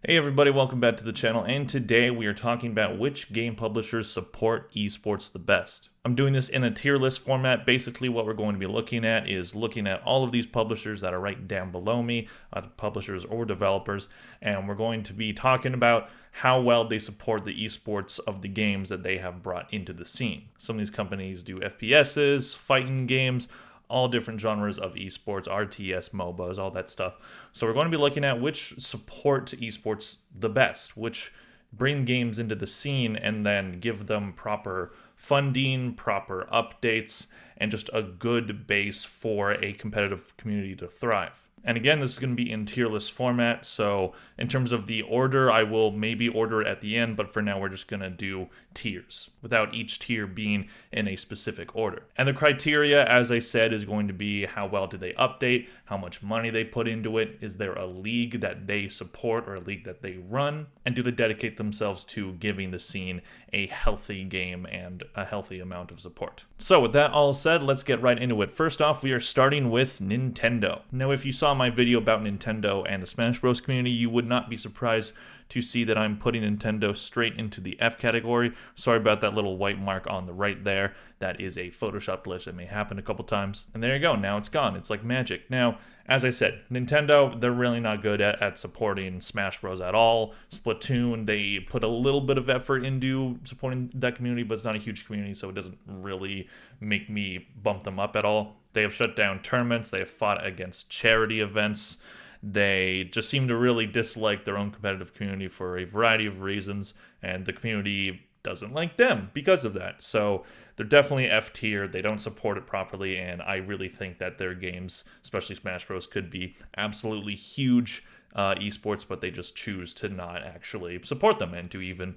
Hey everybody, welcome back to the channel, and today we are talking about which game publishers support esports the best. I'm doing this in a tier list format. Basically what we're going to be looking at is looking at all of these publishers that are right down below me, either publishers or developers, and we're going to be talking about how well they support the esports of the games that they have brought into the scene. Some of these companies do FPSs, fighting games, all different genres of esports, RTS, MOBAs, all that stuff. So we're going to be looking at which support esports the best, which bring games into the scene and then give them proper funding, proper updates, and just a good base for a competitive community to thrive. And again, this is going to be in tier list format, so in terms of the order, I will maybe order it at the end, but for now we're just going to do tiers, without each tier being in a specific order. And the criteria, as I said, is going to be how well do they update, how much money they put into it, is there a league that they support or a league that they run, and do they dedicate themselves to giving the scene a healthy game and a healthy amount of support. So with that all said, let's get right into it. First off, we are starting with Nintendo. Now, if you saw my video about Nintendo and the Smash Bros. Community, you would not be surprised to see that I'm putting Nintendo straight into the F category. Sorry about that little white mark on the right there. That is a Photoshop glitch that may happen a couple times. And there you go, now it's gone. It's like magic. Now, as I said, Nintendo, they're really not good at supporting Smash Bros. At all. Splatoon, they put a little bit of effort into supporting that community, but it's not a huge community, so it doesn't really make me bump them up at all. They have shut down tournaments, they have fought against charity events, they just seem to really dislike their own competitive community for a variety of reasons, and the community doesn't like them because of that. So they're definitely F tier, they don't support it properly, and I really think that their games, especially Smash Bros, could be absolutely huge esports, but they just choose to not actually support them and to even,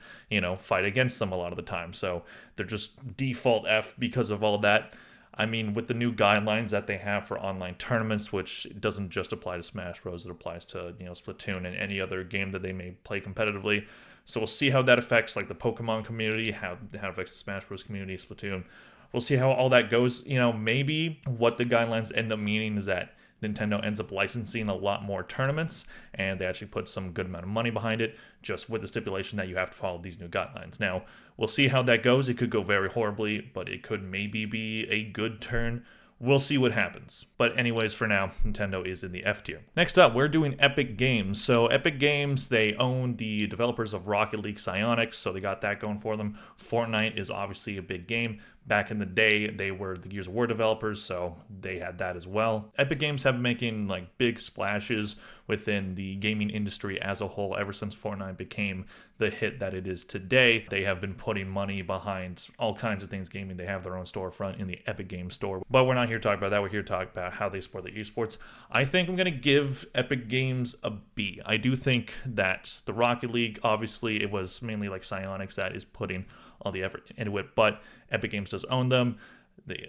fight against them a lot of the time. So they're just default F because of all that. I mean, with the new guidelines that they have for online tournaments, which doesn't just apply to Smash Bros, it applies to, Splatoon and any other game that they may play competitively. So we'll see how that affects like the Pokemon community, how it affects the Smash Bros community, Splatoon. We'll see how all that goes. Maybe what the guidelines end up meaning is that Nintendo ends up licensing a lot more tournaments, and they actually put some good amount of money behind it, just with the stipulation that you have to follow these new guidelines. Now, we'll see how that goes. It could go very horribly, but it could maybe be a good turn. We'll see what happens. But anyways, for now, Nintendo is in the F tier. Next up, we're doing Epic Games. So Epic Games, they own the developers of Rocket League Psyonix, so they got that going for them. Fortnite is obviously a big game. Back in the day, they were the Gears of War developers, so they had that as well. Epic Games have been making like big splashes within the gaming industry as a whole ever since Fortnite became the hit that it is today. They have been putting money behind all kinds of things gaming. They have their own storefront in the Epic Games store. But we're not here to talk about that. We're here to talk about how they support the esports. I think I'm going to give Epic Games a B. I do think that the Rocket League, obviously, it was mainly like Psyonix that is putting all the effort into it, but Epic Games does own them.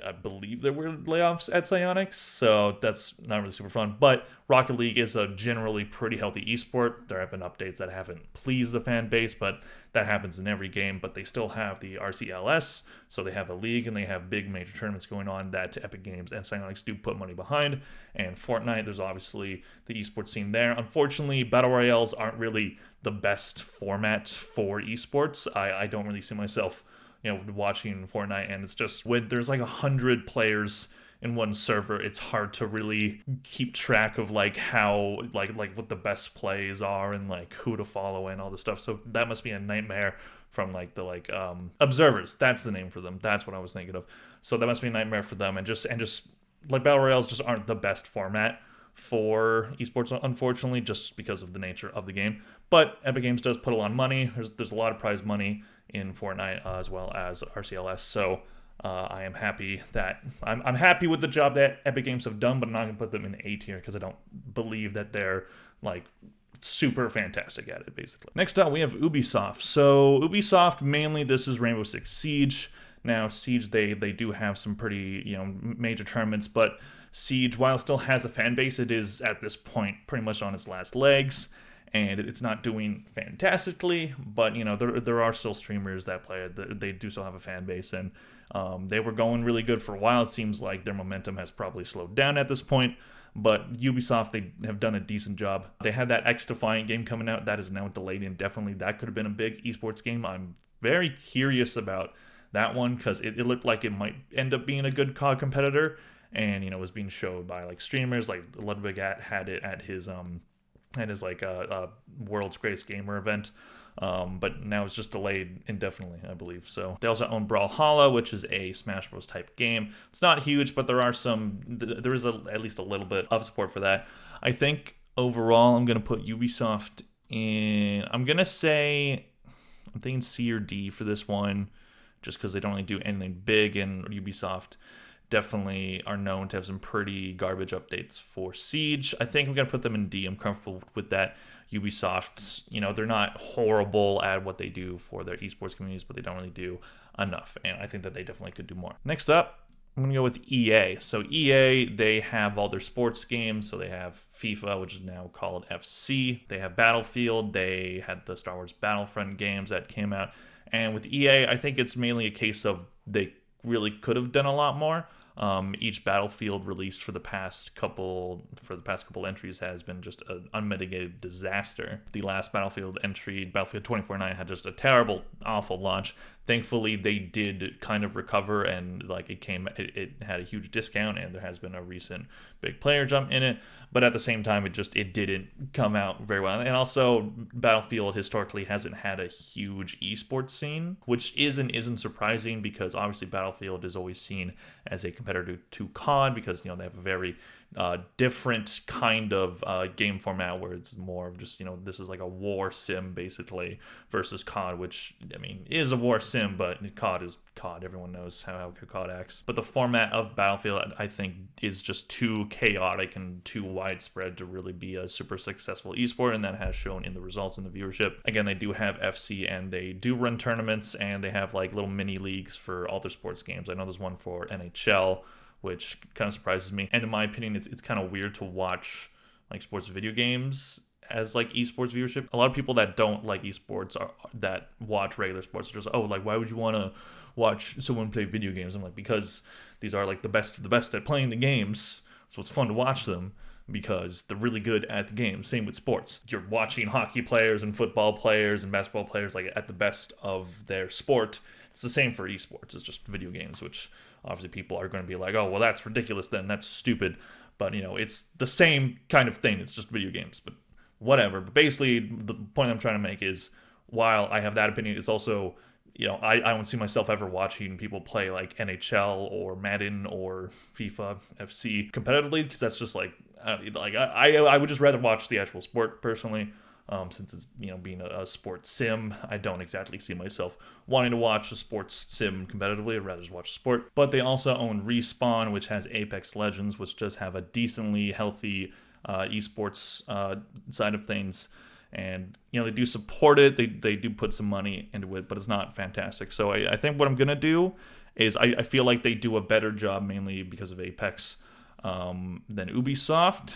I believe there were layoffs at Psyonix, so that's not really super fun. But Rocket League is a generally pretty healthy esport. There have been updates that haven't pleased the fan base, but that happens in every game. But they still have the RCLS, so they have a league and they have big major tournaments going on that Epic Games and Psyonix do put money behind. And Fortnite, there's obviously the esports scene there. Unfortunately, Battle Royales aren't really the best format for esports. I don't really see myself watching Fortnite, and it's just when there's like 100 players in one server, it's hard to really keep track of like how like what the best plays are and like who to follow and all this stuff. So that must be a nightmare from like the observers. That's the name for them. That's what I was thinking of. So that must be a nightmare for them, and just like Battle Royales just aren't the best format for esports, unfortunately, just because of the nature of the game. But Epic Games does put a lot of money. There's a lot of prize money in Fortnite as well as RCLS. So I am happy that I'm happy with the job that Epic Games have done, but I'm not gonna put them in the A tier because I don't believe that they're like super fantastic at it, basically. Next up, we have Ubisoft. So Ubisoft, mainly this is Rainbow Six Siege. Now Siege, they do have some pretty major tournaments, but Siege, while it still has a fan base, it is at this point pretty much on its last legs, and it's not doing fantastically, but there are still streamers that play it. They do still have a fan base, and they were going really good for a while. It seems like their momentum has probably slowed down at this point, But Ubisoft, they have done a decent job. They had that X-Defiant game coming out. That is now delayed indefinitely. That could have been a big esports game. I'm very curious about that one because it looked like it might end up being a good COD competitor. And, was being showed by, like, streamers. Like, Ludwig had it at his like, World's Greatest Gamer event. But now it's just delayed indefinitely, I believe. So they also own Brawlhalla, which is a Smash Bros. Type game. It's not huge, but there is at least a little bit of support for that. I think overall, I'm going to put Ubisoft in, I'm thinking C or D for this one, just because they don't really do anything big, and Ubisoft definitely are known to have some pretty garbage updates for Siege. I think I'm going to put them in D. I'm comfortable with that. Ubisoft, they're not horrible at what they do for their esports communities, but they don't really do enough. And I think that they definitely could do more. Next up, I'm going to go with EA. So EA, they have all their sports games. So they have FIFA, which is now called FC. They have Battlefield. They had the Star Wars Battlefront games that came out. And with EA, I think it's mainly a case of they really could have done a lot more. Each Battlefield released for the past couple entries has been just an unmitigated disaster. The last Battlefield entry, Battlefield 24/9, had just a terrible, awful launch. Thankfully, they did kind of recover, and it had a huge discount, and there has been a recent big player jump in it. But at the same time, it didn't come out very well. And also, Battlefield historically hasn't had a huge esports scene, which isn't surprising because obviously Battlefield is always seen as a competitor to COD because they have a very different kind of game format where it's more of just this is like a war sim basically versus COD, which is a war sim, but COD is COD. Everyone knows how COD acts. But the format of Battlefield, I think, is just too chaotic and too widespread to really be a super successful esport, and that has shown in the results and the viewership. Again, they do have FC, and they do run tournaments, and they have like little mini leagues for all their sports games. I know there's one for NHL, which kind of surprises me. And in my opinion, it's kind of weird to watch like sports video games as like esports viewership. A lot of people that don't like esports that watch regular sports are just, why would you want to watch someone play video games? I'm like, because these are like the best of the best at playing the games, so it's fun to watch them because they're really good at the game. Same with sports. You're watching hockey players and football players and basketball players like at the best of their sport. It's the same for esports. It's just video games, which obviously people are going to be like, oh, well, that's ridiculous then. That's stupid. But, it's the same kind of thing. It's just video games. But whatever. But basically, the point I'm trying to make is, while I have that opinion, it's also, I don't see myself ever watching people play like NHL or Madden or FIFA, FC competitively, because that's just like I would just rather watch the actual sport personally. Since it's being a sports sim, I don't exactly see myself wanting to watch a sports sim competitively. I'd rather just watch sport. But they also own Respawn, which has Apex Legends, which does have a decently healthy esports side of things. And they do support it. They do put some money into it, but it's not fantastic. So I think what I'm gonna do is I feel like they do a better job, mainly because of Apex, than Ubisoft.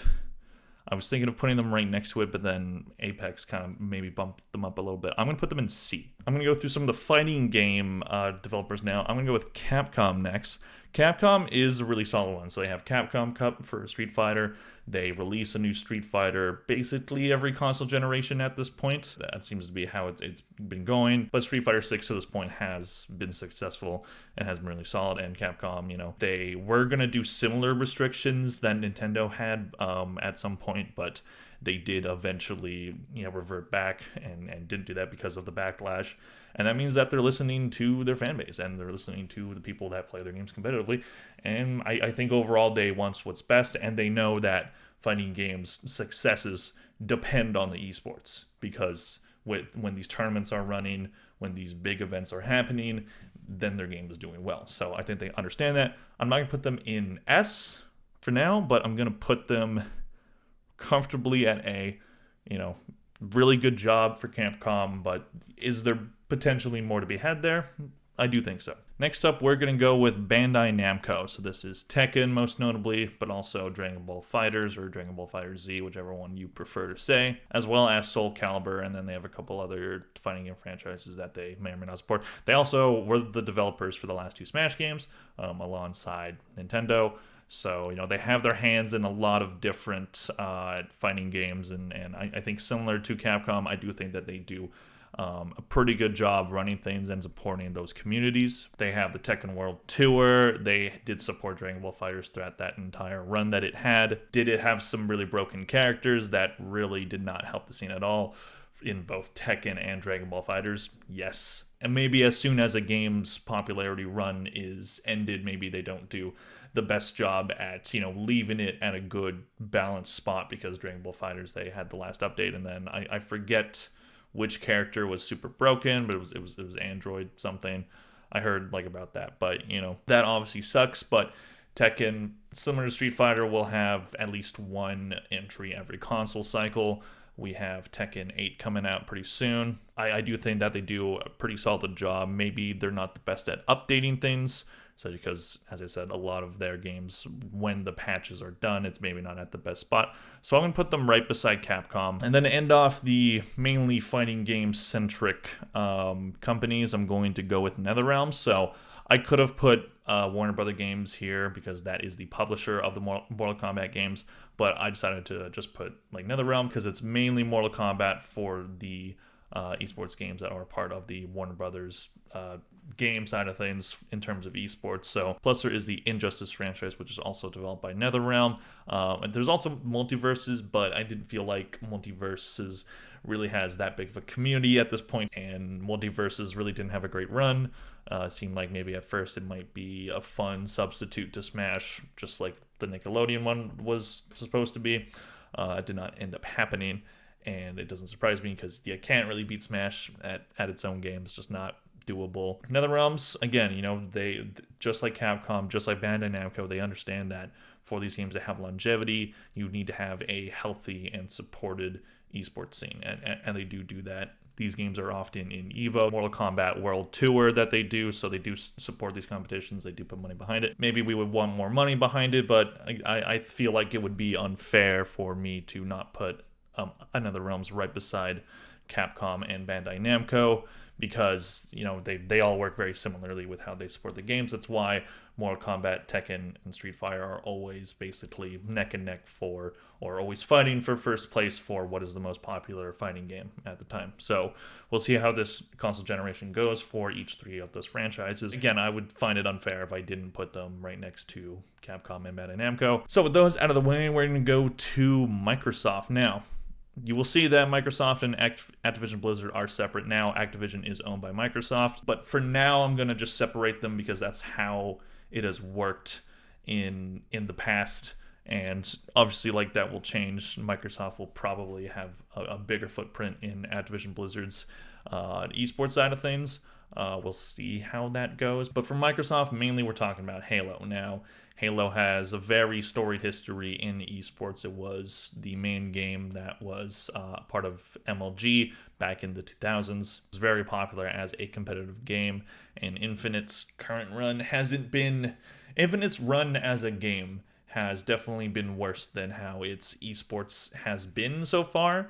I was thinking of putting them right next to it, but then Apex kind of maybe bumped them up a little bit. I'm going to put them in C. I'm going to go through some of the fighting game developers now. I'm going to go with Capcom next. Capcom is a really solid one. So they have Capcom Cup for Street Fighter. They release a new Street Fighter basically every console generation at this point. That seems to be how it's been going. But Street Fighter 6 to this point has been successful and has been really solid. And Capcom, they were going to do similar restrictions that Nintendo had at some point, but they did eventually, revert back and didn't do that because of the backlash. And that means that they're listening to their fan base and they're listening to the people that play their games competitively. And I think overall they want what's best, and they know that fighting games successes depend on the esports, because when these tournaments are running, when these big events are happening, then their game is doing well. So I think they understand that. I'm not going to put them in S for now, but I'm going to put them comfortably at A. Really good job for Capcom, but is there potentially more to be had there? I do think so. Next up, we're going to go with Bandai Namco. So this is Tekken, most notably, but also Dragon Ball FighterZ or Dragon Ball FighterZ, whichever one you prefer to say, as well as Soul Calibur, and then they have a couple other fighting game franchises that they may or may not support. They also were the developers for the last two Smash games, alongside Nintendo. So, they have their hands in a lot of different fighting games, and I think similar to Capcom, I do think that they do a pretty good job running things and supporting those communities. They have the Tekken World Tour. They did support Dragon Ball FighterZ throughout that entire run that it had. Did it have some really broken characters that really did not help the scene at all in both Tekken and Dragon Ball FighterZ? Yes. And maybe as soon as a game's popularity run is ended, maybe they don't do the best job at, leaving it at a good balanced spot, because Dragon Ball FighterZ, they had the last update, and then I forget which character was super broken, but it was Android something. I heard about that, but that obviously sucks. But Tekken, similar to Street Fighter, will have at least one entry every console cycle. We have Tekken 8 coming out pretty soon. I do think that they do a pretty solid job. Maybe they're not the best at updating things, so because, as I said, a lot of their games, when the patches are done, it's maybe not at the best spot. So I'm going to put them right beside Capcom. And then to end off the mainly fighting game-centric companies, I'm going to go with NetherRealm. So I could have put Warner Brother Games here, because that is the publisher of the Mortal Kombat games, but I decided to just put NetherRealm because it's mainly Mortal Kombat for the esports games that are part of the Warner Brothers game side of things in terms of esports. So plus there is the Injustice franchise, which is also developed by NetherRealm. And there's also Multiverses, but I didn't feel like Multiverses really has that big of a community at this point, and Multiverses really didn't have a great run. Seemed like maybe at first it might be a fun substitute to Smash, just like the Nickelodeon one was supposed to be. It did not end up happening, and it doesn't surprise me because you can't really beat Smash at its own game. It's just not doable. NetherRealms, again, they, just like Capcom, just like Bandai Namco, they understand that for these games to have longevity, you need to have a healthy and supported esports scene, and they do that. These games are often in EVO, Mortal Kombat World Tour that they do, so they do support these competitions. They do put money behind it. Maybe we would want more money behind it, but I feel like it would be unfair for me to not put NetherRealms right beside Capcom and Bandai Namco, because they all work very similarly with how they support the games. That's why Mortal Kombat, Tekken, and Street Fighter are always basically neck and neck for, or always fighting for first place for what is the most popular fighting game at the time. So we'll see how this console generation goes for each three of those franchises. Again, I would find it unfair if I didn't put them right next to Capcom and Bandai Namco. So with those out of the way, we're going to go to Microsoft now. You will see that Microsoft and Activision Blizzard are separate now. Activision is owned by Microsoft. But for now, I'm going to just separate them because that's how it has worked in the past. And obviously, that will change. Microsoft will probably have a bigger footprint in Activision Blizzard's esports side of things. We'll see how that goes. But for Microsoft, mainly we're talking about Halo. Now, Halo has a very storied history in esports. It was the main game that was part of MLG back in the 2000s. It was very popular as a competitive game, and Infinite's run as a game has definitely been worse than how its esports has been so far.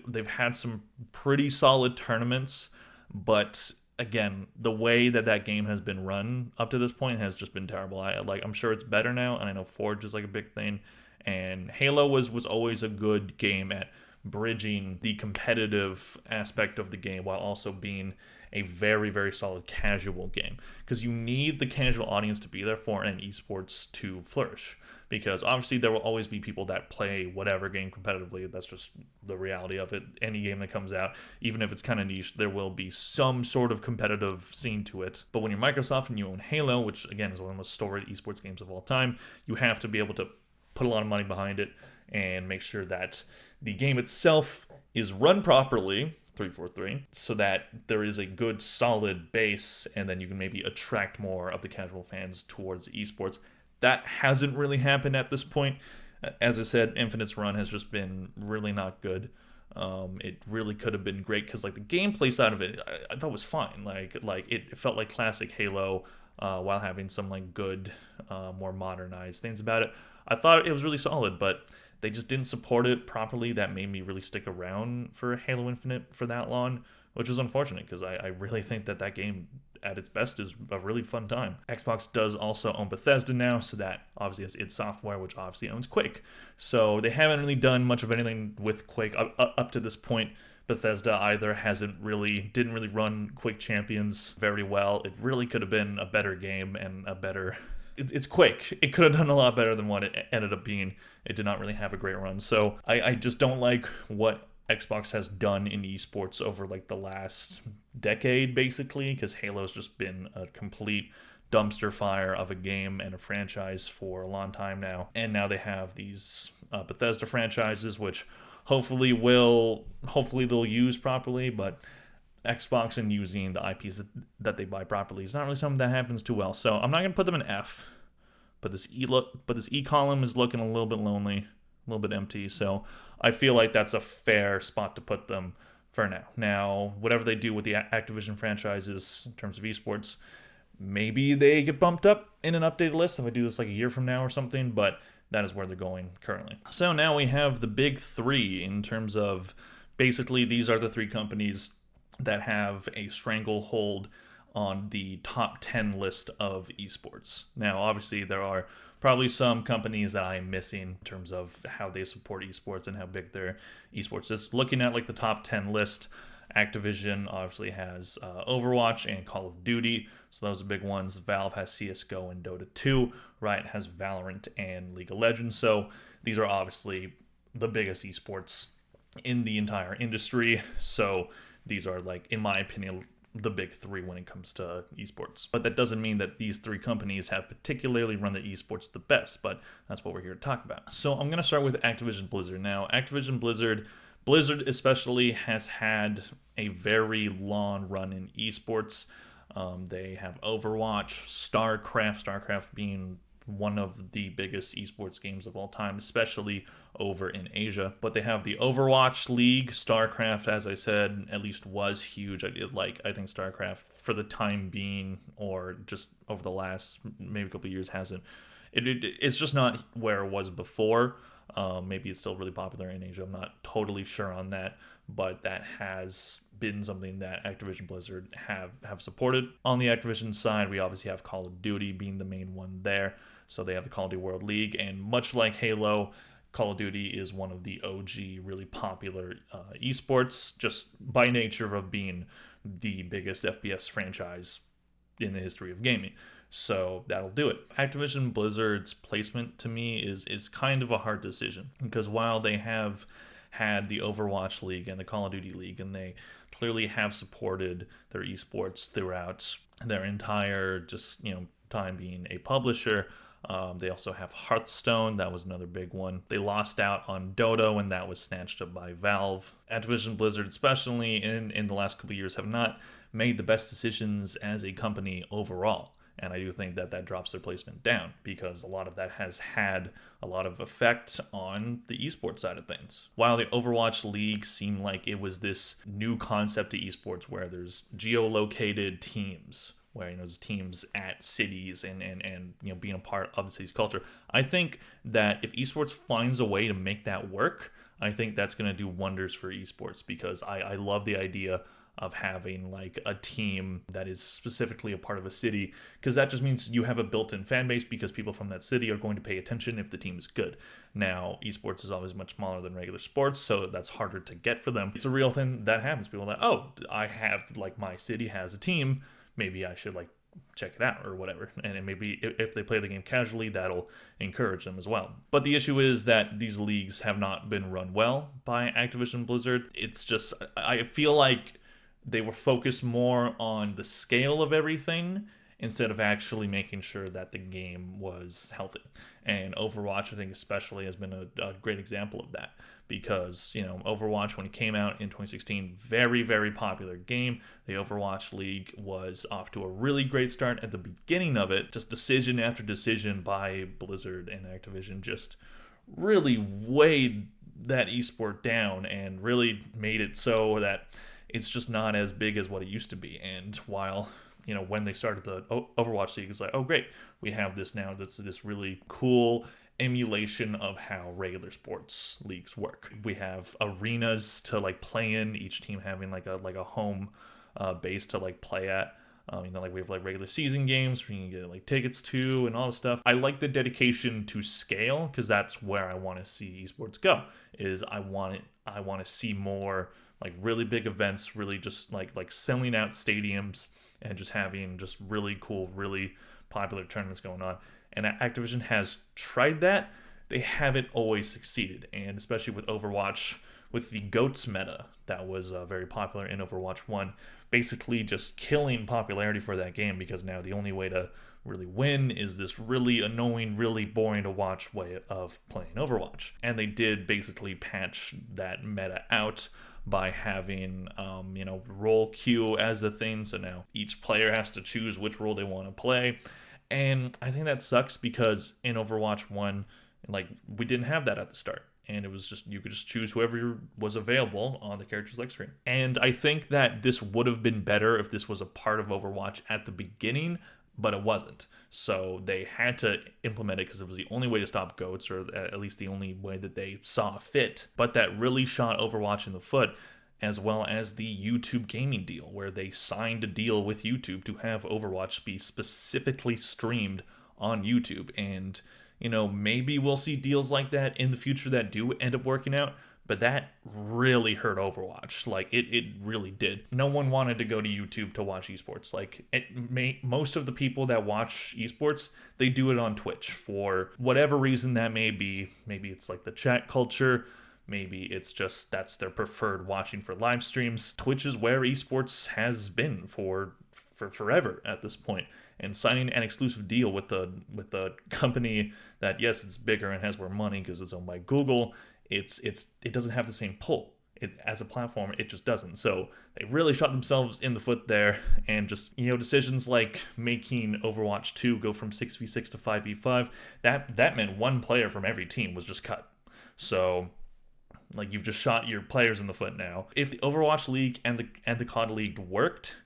They've had some pretty solid tournaments, but again, the way that game has been run up to this point has just been terrible. I'm sure it's better now, and I know Forge is a big thing. And Halo was always a good game at bridging the competitive aspect of the game while also being a very, very solid casual game. Because you need the casual audience to be there for an esports to flourish. Because obviously there will always be people that play whatever game competitively. That's just the reality of it. Any game that comes out, even if it's kind of niche, there will be some sort of competitive scene to it. But when you're Microsoft and you own Halo, which again is one of the most storied esports games of all time, you have to be able to put a lot of money behind it and make sure that the game itself is run properly, 343, so that there is a good solid base, and then you can maybe attract more of the casual fans towards esports. That hasn't really happened at this point. As I said, Infinite's run has just been really not good. It really could have been great because the gameplay side of it I thought was fine. It felt like classic Halo while having some good more modernized things about it. I thought it was really solid, but they just didn't support it properly. That made me really stick around for Halo Infinite for that long, which is unfortunate because I really think that game at its best is a really fun time. Xbox does also own Bethesda now, so that obviously has id Software, which obviously owns Quake. So they haven't really done much of anything with Quake up to this point. Bethesda either didn't really run Quake Champions very well. It really could have been a better game and a better... It's Quake. It could have done a lot better than what it ended up being. It did not really have a great run. So I just don't like what Xbox has done in esports over like the last decade, basically, because Halo's just been a complete dumpster fire of a game and a franchise for a long time now. And now they have these Bethesda franchises, which hopefully they'll use properly, but Xbox and using the IPs that they buy properly is not really something that happens too well. So I'm not going to put them in F, but this E column is looking a little bit lonely, a little bit empty. So I feel like that's a fair spot to put them for now. Now, whatever they do with the Activision franchises in terms of esports, maybe they get bumped up in an updated list if I do this like a year from now or something, but that is where they're going currently. So now we have the big three in terms of basically these are the three companies that have a stranglehold on the top 10 list of esports. Now, obviously, there are probably some companies that I'm missing in terms of how they support esports and how big their esports is. Looking at like the top 10 list, Activision obviously has Overwatch and Call of Duty, so those are big ones. Valve has CSGO and Dota 2. Riot has Valorant and League of Legends. So these are obviously the biggest esports in the entire industry. So these are, like, in my opinion, the big three when it comes to esports. But that doesn't mean that these three companies have particularly run their esports the best, but that's what we're here to talk about. So I'm going to start with Activision Blizzard. Now, Activision Blizzard especially has had a very long run in esports. They have Overwatch, StarCraft being one of the biggest esports games of all time, especially over in Asia. But they have the Overwatch League. StarCraft, as I said, at least was huge. I think StarCraft for the time being, or just over the last maybe a couple of years, hasn't. It's just not where it was before. Maybe it's still really popular in Asia. I'm not totally sure on that, but that has been something that Activision Blizzard have supported. On the Activision side, we obviously have Call of Duty being the main one there. So they have the Call of Duty World League, and much like Halo, Call of Duty is one of the OG really popular esports, just by nature of being the biggest FPS franchise in the history of gaming. So that'll do it. Activision Blizzard's placement to me is kind of a hard decision, because while they have had the Overwatch League and the Call of Duty League, and they clearly have supported their esports throughout their entire time being a publisher. They also have Hearthstone. That was another big one. They lost out on Dota when that was snatched up by Valve. Activision Blizzard, especially in the last couple of years, have not made the best decisions as a company overall. And I do think that drops their placement down, because a lot of that has had a lot of effect on the esports side of things. While the Overwatch League seemed like it was this new concept to esports where there's geolocated teams, where there's teams at cities and being a part of the city's culture. I think that if esports finds a way to make that work, I think that's going to do wonders for esports, because I love the idea of having like a team that is specifically a part of a city, because that just means you have a built-in fan base, because people from that city are going to pay attention if the team is good. Now, esports is always much smaller than regular sports, so that's harder to get for them. It's a real thing that happens. People are like, I have, like, my city has a team, maybe I should check it out or whatever. And maybe if they play the game casually, that'll encourage them as well. But the issue is that these leagues have not been run well by Activision Blizzard. It's just, I feel like they were focused more on the scale of everything instead of actually making sure that the game was healthy. And Overwatch, I think especially, has been a great example of that, because, Overwatch, when it came out in 2016, very, very popular game. The Overwatch League was off to a really great start at the beginning of it. Just decision after decision by Blizzard and Activision just really weighed that esport down and really made it so that it's just not as big as what it used to be. And while, when they started the Overwatch League, it's like, oh, great, we have this now. That's this really cool emulation of how regular sports leagues work. We have arenas to play in, each team having like a home base to play at. Like we have like regular season games where you can get like tickets to and all this stuff. I like the dedication to scale because that's where I want to see esports go. I want to see more like really big events, really just like selling out stadiums and just having just really cool, really popular tournaments going on. And Activision has tried that. They haven't always succeeded, and especially with Overwatch, with the GOATS meta that was very popular in Overwatch 1, basically just killing popularity for that game because now the only way to really win is this really annoying, really boring to watch way of playing Overwatch. And they did basically patch that meta out by having, role queue as a thing. So now each player has to choose which role they want to play. And I think that sucks because in Overwatch 1, like, we didn't have that at the start. And it was just, you could just choose whoever was available on the character select screen. And I think that this would have been better if this was a part of Overwatch at the beginning, but it wasn't. So they had to implement it because it was the only way to stop GOATs, or at least the only way that they saw fit. But that really shot Overwatch in the foot, as well as the YouTube gaming deal, where they signed a deal with YouTube to have Overwatch be specifically streamed on YouTube. And maybe we'll see deals like that in the future that do end up working out, but that really hurt Overwatch. Like, it really did. No one wanted to go to YouTube to watch esports. Like, most of the people that watch esports, they do it on Twitch for whatever reason that may be. Maybe it's like the chat culture. Maybe it's just that's their preferred watching for live streams. Twitch is where esports has been for forever at this point. And signing an exclusive deal with the company that, yes, it's bigger and has more money because it's owned by Google, it doesn't have the same pull. As a platform, it just doesn't. So they really shot themselves in the foot there, and just, decisions like making Overwatch 2 go from 6v6 to 5v5, that meant one player from every team was just cut. So, like, you've just shot your players in the foot now. If the Overwatch League and the COD League worked,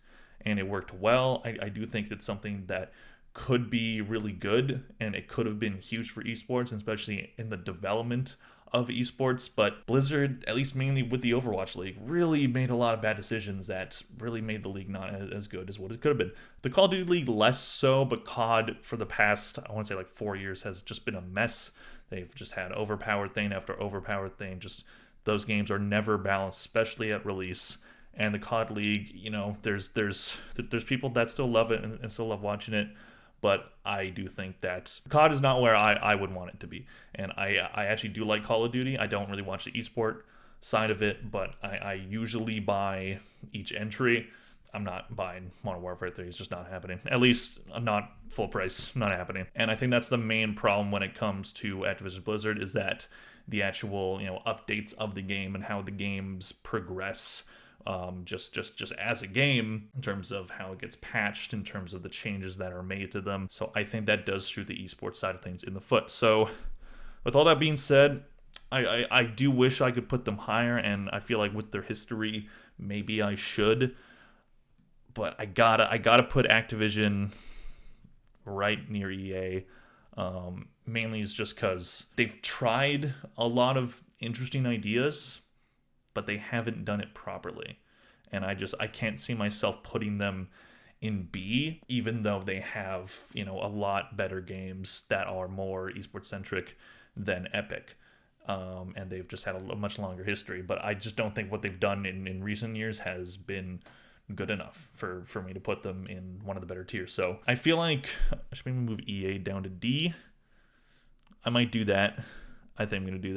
and it worked well, I do think it's something that could be really good, and it could have been huge for esports, especially in the development of esports. But Blizzard, at least mainly with the Overwatch League, really made a lot of bad decisions that really made the league not as good as what it could have been. The Call of Duty League less so, but COD for the past, I want to say like 4 years, has just been a mess. They've just had overpowered thing after overpowered thing. Just those games are never balanced, especially at release. And the COD League, there's people that still love it and still love watching it, but I do think that COD is not where I would want it to be. And I actually do like Call of Duty. I don't really watch the esport side of it, but I usually buy each entry. I'm not buying Modern Warfare 3. It's just not happening. At least not full price, not happening. And I think that's the main problem when it comes to Activision Blizzard, is that the actual updates of the game and how the games progress, just as a game, in terms of how it gets patched, in terms of the changes that are made to them. So I think that does shoot the esports side of things in the foot. So with all that being said, I do wish I could put them higher, and I feel like with their history, maybe I should. But I gotta put Activision right near EA. Mainly is just because they've tried a lot of interesting ideas, but they haven't done it properly. And I can't see myself putting them in B, even though they have, a lot better games that are more esports centric than Epic. And they've just had a much longer history. But I just don't think what they've done in recent years has been good enough for me to put them in one of the better tiers. So I feel like I should maybe move EA down to D. I might do that. I think I'm going to do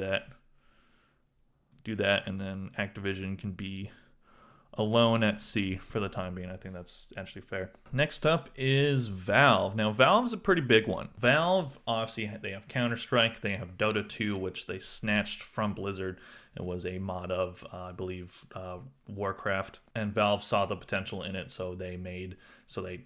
that. And then Activision can be alone at C for the time being. I think that's actually fair. Next up is Valve. Now, Valve's a pretty big one. Valve, obviously, they have Counter-Strike, they have Dota 2, which they snatched from Blizzard. It was a mod of, I believe, Warcraft, and Valve saw the potential in it, so they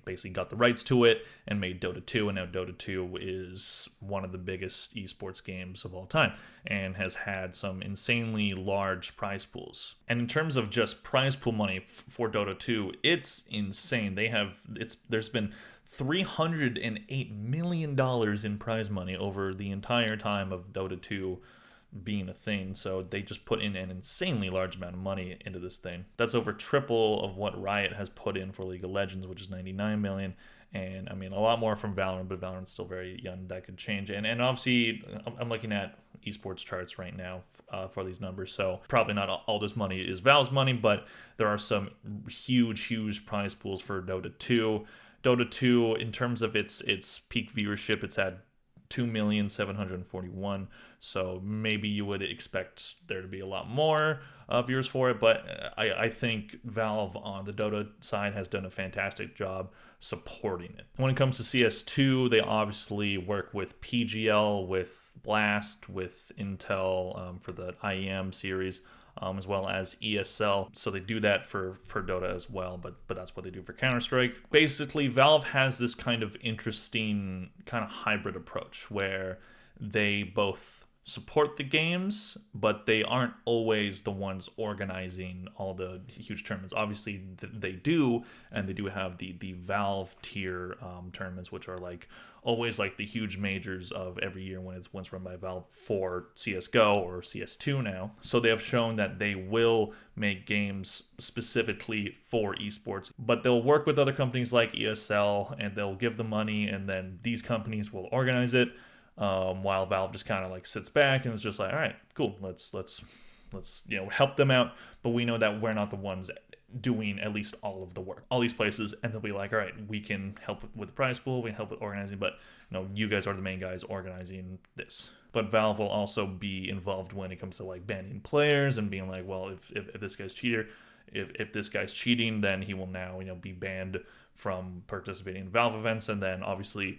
basically got the rights to it and made Dota 2, and now Dota 2 is one of the biggest esports games of all time and has had some insanely large prize pools. And in terms of just prize pool money for Dota 2, it's insane. There's been $308 million in prize money over the entire time of Dota 2 being a thing. So they just put in an insanely large amount of money into this thing. That's over triple of what Riot has put in for League of Legends, which is 99 million. And I mean, a lot more from Valorant, but Valorant's still very young. That could change. And obviously, I'm looking at esports charts right now for these numbers. So probably not all this money is Valve's money, but there are some huge prize pools for Dota 2. Dota 2, in terms of its peak viewership, it's at 2,741,000. So maybe you would expect there to be a lot more viewers for it, but I think Valve on the Dota side has done a fantastic job supporting it. When it comes to CS2, they obviously work with PGL, with Blast, with Intel for the IEM series, as well as ESL. So they do that for Dota as well, but that's what they do for Counter-Strike. Basically, Valve has this kind of interesting kind of hybrid approach where they both support the games, but they aren't always the ones organizing all the huge tournaments. Obviously, they do, and they do have the Valve tier tournaments, which are like always like the huge majors of every year when it's once run by Valve for CSGO or CS2 now. So they have shown that they will make games specifically for esports, but they'll work with other companies like ESL and they'll give the money, and then these companies will organize it, while Valve just kind of like sits back and is just like, all right, cool, let's help them out, but we know that we're not the ones doing at least all of the work, all these places, and they'll be like, all right, we can help with the prize pool, we can help with organizing, but you guys are the main guys organizing this. But Valve will also be involved when it comes to like banning players and being like, well, if this guy's cheater, if this guy's cheating, then he will now be banned from participating in Valve events, and then obviously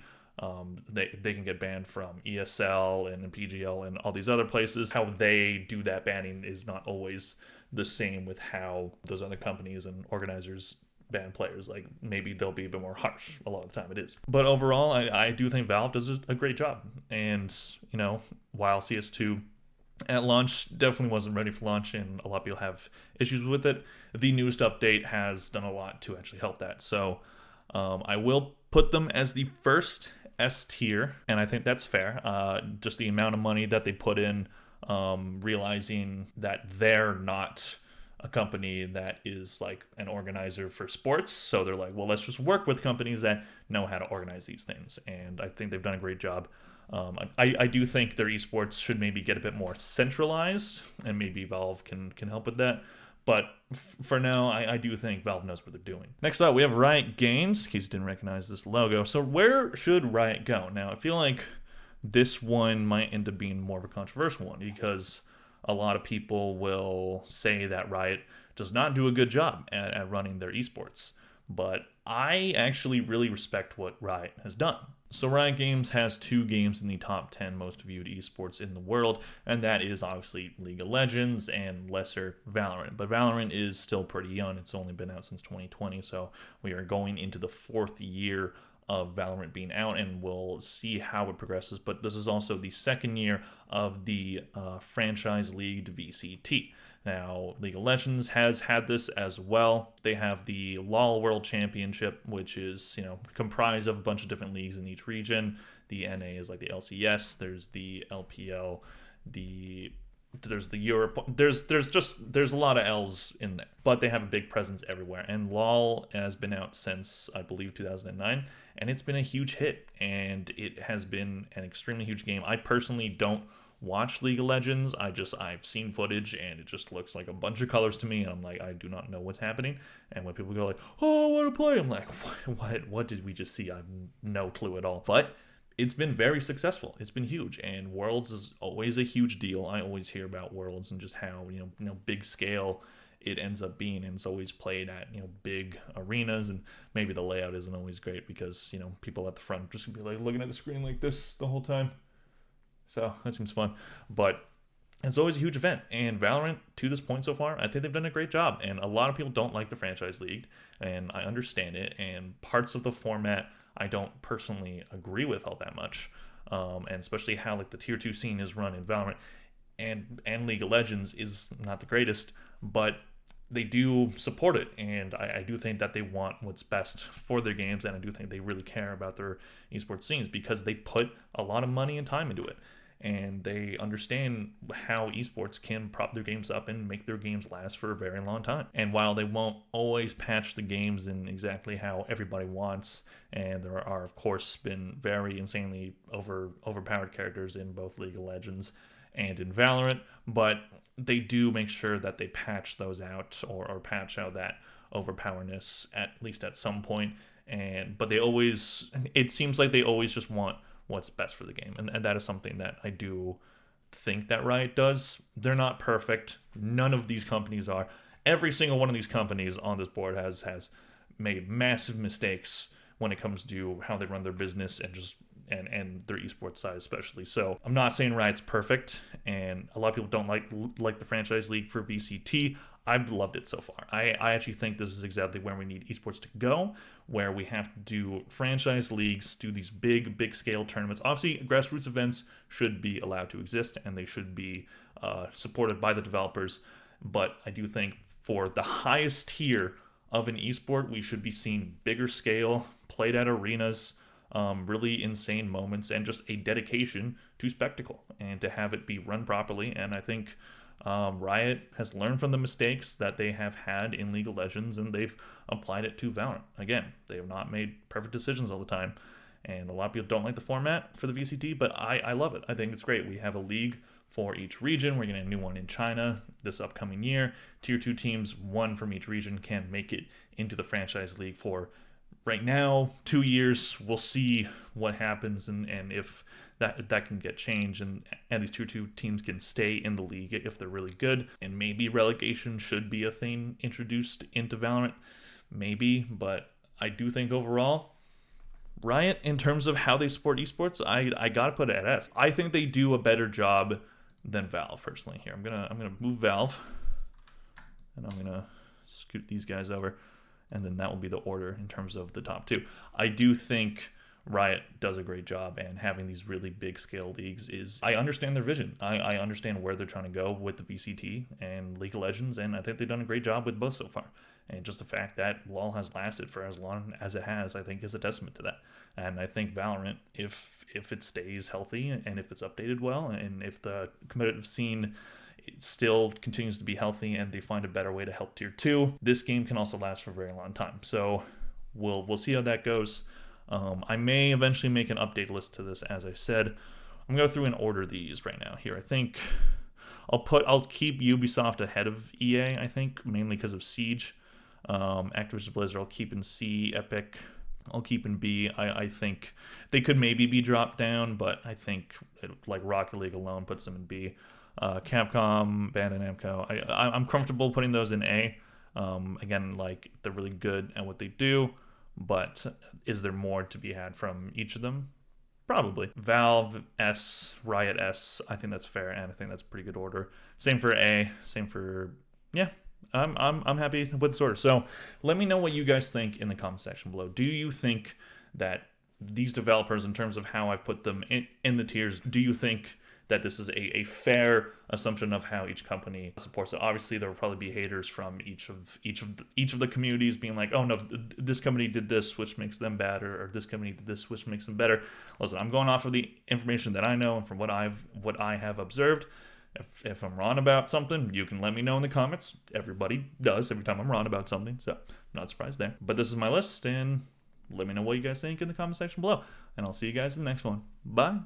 they can get banned from ESL and PGL and all these other places. How they do that banning is not always the same with how those other companies and organizers ban players. Like maybe they'll be a bit more harsh. A lot of the time it is. But overall, I do think Valve does a great job. And while CS2 at launch definitely wasn't ready for launch and a lot of people have issues with it, the newest update has done a lot to actually help that. So I will put them as the first S tier, and I think that's fair. Just the amount of money that they put in, realizing that they're not a company that is like an organizer for sports. So they're like, well, let's just work with companies that know how to organize these things. And I think they've done a great job. I do think their esports should maybe get a bit more centralized, and maybe Valve can help with that. But for now, I do think Valve knows what they're doing. Next up, we have Riot Games, in case you didn't recognize this logo. So where should Riot go? Now, I feel like this one might end up being more of a controversial one, because a lot of people will say that Riot does not do a good job at running their esports. But I actually really respect what Riot has done. So Riot Games has 2 games in the top 10 most viewed esports in the world, and that is obviously League of Legends and lesser Valorant. But Valorant is still pretty young. It's only been out since 2020, so we are going into the 4th year of Valorant being out, and we'll see how it progresses. But this is also the 2nd year of the franchise league VCT. Now, League of Legends has had this as well. They have the LoL World Championship, which is, comprised of a bunch of different leagues in each region. The NA is like the LCS. There's the LPL. There's the Europe. There's a lot of L's in there. But they have a big presence everywhere. And LoL has been out since, I believe, 2009. And it's been a huge hit. And it has been an extremely huge game. I personally don't watch League of Legends. I've seen footage and it just looks like a bunch of colors to me, and I'm like, I do not know what's happening. And when people go like, oh, I want to play, I'm like, what did we just see? I have no clue at all. But it's been very successful. It's been huge, and Worlds is always a huge deal. I always hear about Worlds and just how big scale it ends up being, and it's always played at big arenas, and maybe the layout isn't always great because people at the front just gonna be like looking at the screen like this the whole time. So that seems fun, but it's always a huge event. And Valorant, to this point so far, I think they've done a great job. And a lot of people don't like the franchise league, and I understand it. And parts of the format I don't personally agree with all that much, and especially how like the tier 2 scene is run in Valorant, and League of Legends is not the greatest, but they do support it, and I do think that they want what's best for their games, and I do think they really care about their esports scenes because they put a lot of money and time into it. and they understand how esports can prop their games up and make their games last for a very long time. And while they won't always patch the games in exactly how everybody wants, and there are of course been very insanely overpowered characters in both League of Legends and in Valorant, but they do make sure that they patch those out, or patch out that overpowerness at least at some point. But they always, it seems like they always just want what's best for the game, and that is something that I do think that Riot does. They're not perfect. None of these companies are. Every single one of these companies on this board has made massive mistakes when it comes to how they run their business and their esports side especially. So I'm not saying Riot's perfect, and a lot of people don't like the franchise league for VCT. I've loved it so far. I actually think this is exactly where we need esports to go, where we have to do franchise leagues, do these big scale tournaments. Obviously, grassroots events should be allowed to exist, and they should be supported by the developers. But I do think for the highest tier of an esport, we should be seeing bigger scale, played at arenas, really insane moments, and just a dedication to spectacle and to have it be run properly. And I think Riot has learned from the mistakes that they have had in League of Legends, and they've applied it to Valorant. Again, they have not made perfect decisions all the time, and a lot of people don't like the format for the VCT, but I love it. I think it's great. We have a league for each region. We're getting a new one in China this upcoming year. Tier 2 teams, one from each region, can make it into the franchise league for right now 2 years. We'll see what happens, and if that can get changed, and these tier 2 teams can stay in the league if they're really good. And maybe relegation should be a thing introduced into Valorant, maybe. But I do think overall, Riot, in terms of how they support esports, I gotta put it at S. I think they do a better job than Valve personally. Here, I'm gonna move Valve, and I'm gonna scoot these guys over, and then that will be the order in terms of the top two. I do think Riot does a great job, and having these really big scale leagues is, I understand their vision. I understand where they're trying to go with the VCT and League of Legends, and I think they've done a great job with both so far. And just the fact that LoL has lasted for as long as it has, I think is a testament to that. And I think Valorant, if it stays healthy and if it's updated well, and if the competitive scene it still continues to be healthy and they find a better way to help tier 2, this game can also last for a very long time. So we'll see how that goes. I may eventually make an update list to this, as I said. I'm going to go through and order these right now. Here, I think I'll keep Ubisoft ahead of EA, I think, mainly because of Siege. Activision Blizzard I'll keep in C. Epic I'll keep in B. I think they could maybe be dropped down, but I think like Rocket League alone puts them in B. Capcom, Bandai Namco, I'm comfortable putting those in A. Again, like, they're really good at what they do, but is there more to be had from each of them? Probably. Valve S, Riot S, I think that's fair, and I think that's a pretty good order. Same for A, same for, yeah. I'm happy with this order. So let me know what you guys think in the comment section below. Do you think that these developers, in terms of how I've put them in the tiers, do you think that this is a fair assumption of how each company supports it? Obviously, there will probably be haters from each of the communities being like, oh no, this company did this, which makes them bad, or this company did this, which makes them better. Listen, I'm going off of the information that I know and from what I have observed. If I'm wrong about something, you can let me know in the comments. Everybody does every time I'm wrong about something, so I'm not surprised there. But this is my list, and let me know what you guys think in the comment section below. And I'll see you guys in the next one. Bye.